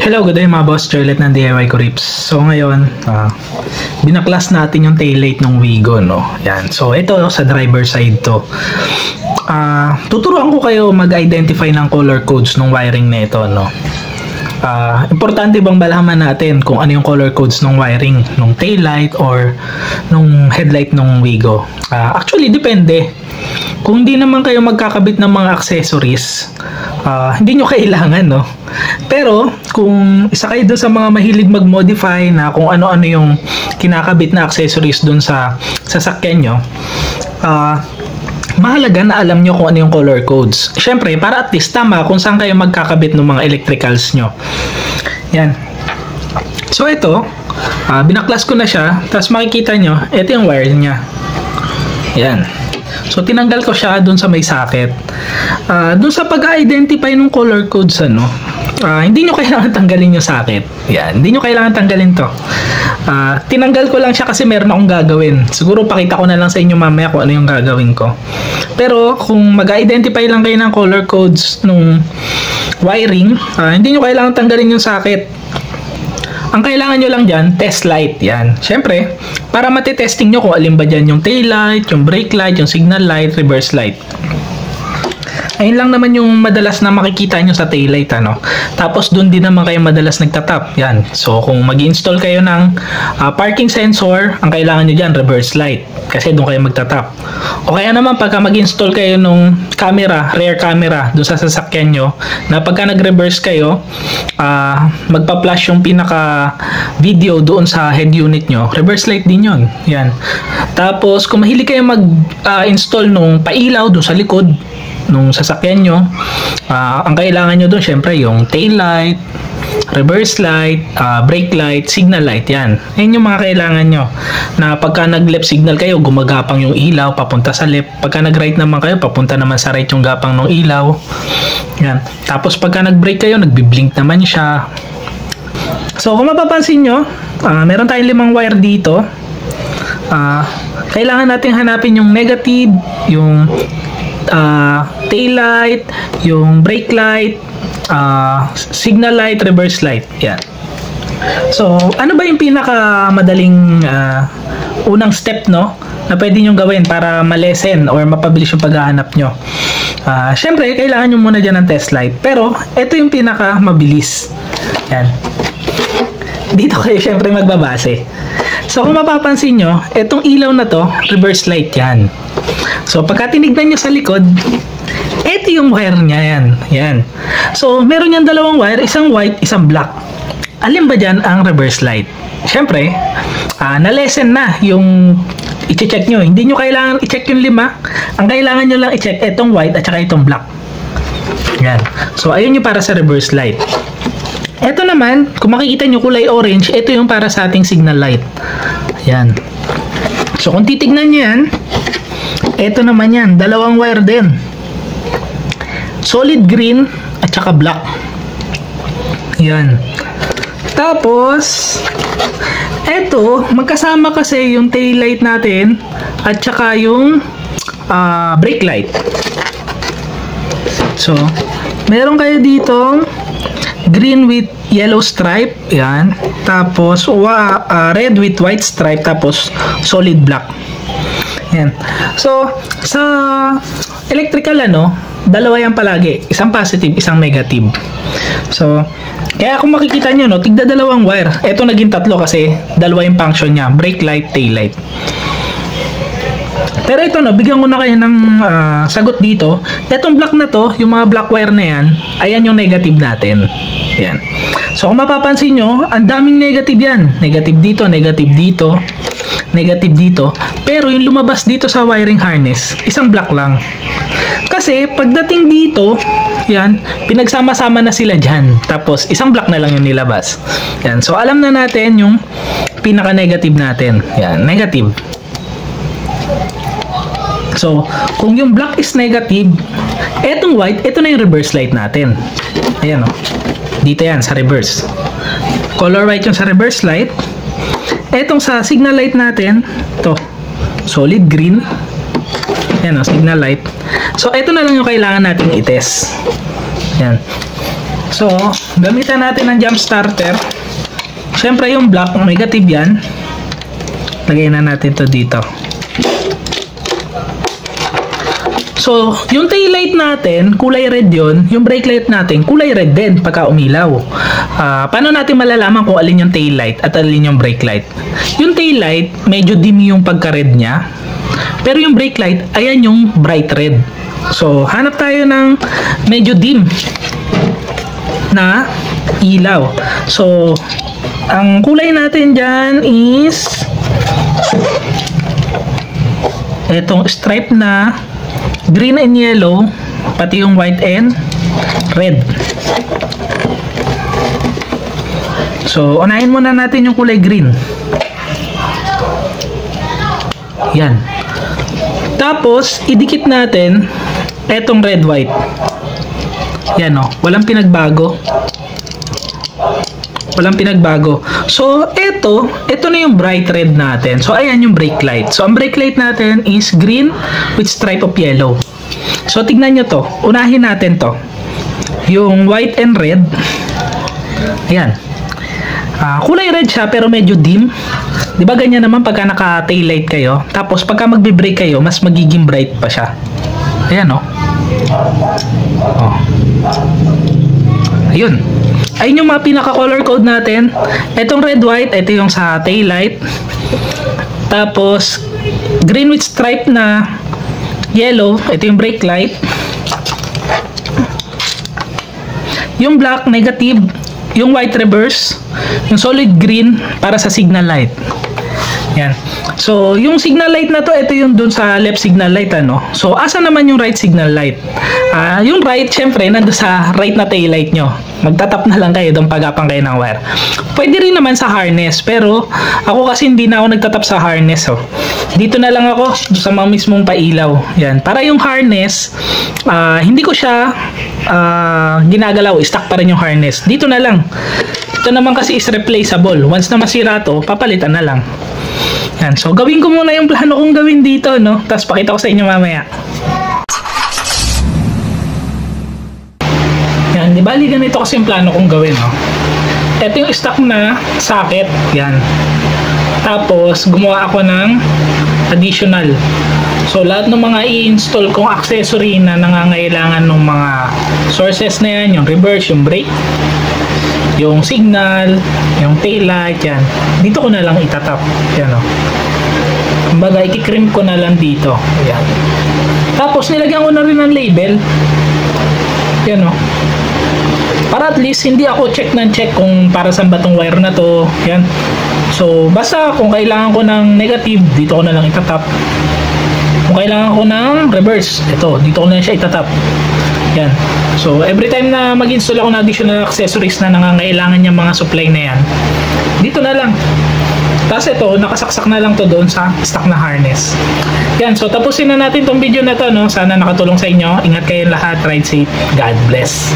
Hello, good day mga boss. Charlotte ng DIY Kurips. So ngayon, binaklas natin yung taillight ng Wigo, no? Yan. So ito sa driver side to. Tuturuan ko kayo mag-identify ng color codes ng wiring nito, no? Importante bang malaman natin kung ano yung color codes ng wiring ng taillight or ng headlight ng Wigo? Actually, depende. Kung hindi naman kayo magkakabit ng mga accessories, hindi nyo kailangan, no? Pero, kung isa kayo doon sa mga mahilig mag-modify na kung ano-ano yung kinakabit na accessories doon sa sasakyan nyo, mahalaga na alam nyo kung ano yung color codes. Siyempre, para at least tama kung saan kayo magkakabit ng mga electricals nyo. Yan. So, ito, binaklas ko na siya. Tapos makikita nyo, ito yung wire niya. Yan. So, tinanggal ko siya dun sa may socket. Dun sa pag-identify ng color codes, hindi nyo kailangan tanggalin yung socket. Yan. Hindi nyo kailangan tanggalin to. Tinanggal ko lang siya kasi meron akong gagawin. Siguro pakita ko na lang sa inyo mamaya kung ano yung gagawin ko. Pero, kung mag-identify lang kayo ng color codes nung wiring, hindi nyo kailangan tanggalin yung socket. Ang kailangan nyo lang dyan, test light. Yan. Siyempre, para matitesting nyo kung alin ba dyan yung tail light, yung brake light, yung signal light, reverse light. Ayun lang naman yung madalas na makikita nyo sa tail light, Tapos, dun din naman kayo madalas nagtatap. Yan. So, kung mag-install kayo ng parking sensor, ang kailangan nyo dyan, reverse light. Kasi dun kayo magtatap. O kaya naman, pagka mag-install kayo nung camera, rear camera, dun sa sasakyan nyo, na pagka nag-reverse kayo, magpa-flash yung pinaka-video doon sa head unit nyo, reverse light din yun. Yan. Tapos, kung mahilig kayo mag-install nung pailaw doon sa likod, nung sasakyan nyo, ang kailangan nyo doon, syempre, yung tail light, reverse light, brake light, signal light, yan. Yan yung mga kailangan nyo. Na pagka nag-left signal kayo, gumagapang yung ilaw, papunta sa left. Pagka nag-right naman kayo, papunta naman sa right yung gapang ng ilaw. Yan. Tapos pagka nag-brake kayo, nagbi-blink naman siya. So, kung mapapansin nyo, meron tayong 5 wire dito. Kailangan natin hanapin yung negative, yung tail light, yung brake light, signal light, reverse light. Yan. So, ano ba yung pinakamadaling unang step, na pwede nyo gawin para malesen or mapabilis yung paghahanap nyo? Syempre, kailangan nyo muna dyan ng test light. Pero, ito yung pinakamabilis. Yan. Dito kayo syempre magbabase. So, kung mapapansin nyo, itong ilaw na to, reverse light yan. So, pagka tinignan nyo sa likod, ito yung wire niya yan. Yan. So, meron yan 2 wire, isang white, isang black. Alin ba dyan ang reverse light? Siyempre, na-lessen na yung i-check nyo. Hindi nyo kailangan i-check yung 5. Ang kailangan nyo lang i-check itong white at saka itong black. Yan. So, ayun yung para sa reverse light. Ito naman, kung makikita nyo kulay orange, ito yung para sa ating signal light. Yan. So, kung titignan nyo yan, ito naman yan, 2 wire din. Solid green at saka black. Yan. Tapos, ito, magkasama kasi yung tail light natin at saka yung brake light. So, meron kayo ditong green with yellow stripe, yan. Tapos, red with white stripe, tapos solid black. Yan. So, sa electrical, 2 yan palagi. Isang positive, isang negative. So, kaya kung makikita nyo, tigda 2 wire. Ito naging 3 kasi 2 yung function niya. Brake light, tail light. Pero ito, bigyan ko na kayo ng sagot dito. Itong black na to, yung mga black wire na yan, ayan yung negative natin. Yan. So, kung mapapansin nyo, ang daming negative yan. Negative dito, negative dito, negative dito. Pero yung lumabas dito sa wiring harness, isang black lang. Kasi, pagdating dito, yan, pinagsama-sama na sila dyan. Tapos, isang black na lang yung nilabas. Yan. So, alam na natin yung pinaka-negative natin. Yan, negative. So, kung yung black is negative, etong white, ito na yung reverse light natin. Ayan, dito yan, sa reverse. Color white yung sa reverse light. Etong sa signal light natin, to solid green. Ayan, signal light. So, ito na lang yung kailangan natin i-test. Ayan. So, gamitan natin ng jump starter. Siyempre yung black, negative yan. Lagay na natin to dito. So, yung tail light natin, kulay red yun. Yung brake light natin, kulay red din pagka umilaw. Paano natin malalaman kung alin yung tail light at alin yung brake light? Yung tail light, medyo dim yung pagka-red niya. Pero yung brake light, ayan yung bright red. So, hanap tayo ng medyo dim na ilaw. So, ang kulay natin dyan is etong stripe na green and yellow, pati yung white and red. So, unahin muna natin yung kulay green. Yan. Tapos, idikit natin etong red white. Yan o, walang pinagbago. Walang pinagbago. So, ito na yung bright red natin. So, ayan yung brake light. So, ang brake light natin is green with stripe of yellow. So, tignan nyo to. Unahin natin to. Yung white and red. Ayan. Kulay red siya pero medyo dim. Di ba ganyan naman pagka naka-tail light kayo? Tapos, pagka magbe-brake kayo, mas magiging bright pa siya. Ayan o. Oh. Ayun. Ayun yung mga pinaka-color code natin. Itong red, white, ito yung sa tail light. Tapos, green with stripe na yellow, ito yung brake light. Yung black, negative. Yung white, reverse. Yung solid green, para sa signal light. Yan. So, yung signal light na to, ito yung dun sa left signal light, ano? So, asa naman yung right signal light? Yung right, syempre, nandun sa right na tail light nyo. Magtatap na lang kayo doon pag-apang kayo ng wire. Pwede rin naman sa harness, pero ako kasi hindi na ako nagtatap sa harness. Oh. Dito na lang ako sa mga mismong pailaw. Yan. Para yung harness, hindi ko siya ginagalaw. Stuck pa rin yung harness. Dito na lang. Ito naman kasi is replaceable. Once na masira to, papalitan na lang. Yan. So, gawin ko muna yung plano kong gawin dito, no? Tapos pakita ko sa inyo mamaya. Yan. Di bali ganito kasi yung plano kong gawin, no? Ito yung stock na socket. Yan. Tapos, gumawa ako ng additional. So, lahat ng mga i-install kong accessory na nangangailangan ng mga sources na yan, yung reverse, yung brake, yung signal, yung tail light, yan. Dito ko na lang itatap. Yan o. Kumbaga, ikikrim ko na lang dito. Yan. Tapos, nilagyan ko na rin ng label. Yan o. Para at least, hindi ako check ng check kung para saan ba tong wire na to. Yan. So, basta kung kailangan ko ng negative, dito ko na lang itatap. Kung kailangan ko ng reverse, ito, dito ko na siya itatap. Yan. So, every time na mag-install ako ng additional accessories na nangangailangan niya mga supply na yan, dito na lang. Tapos ito, nakasaksak na lang to doon sa stock na harness. Yan. So, tapusin na natin tong video na to, no? Sana nakatulong sa inyo. Ingat kayo lahat. Ride safe. God bless.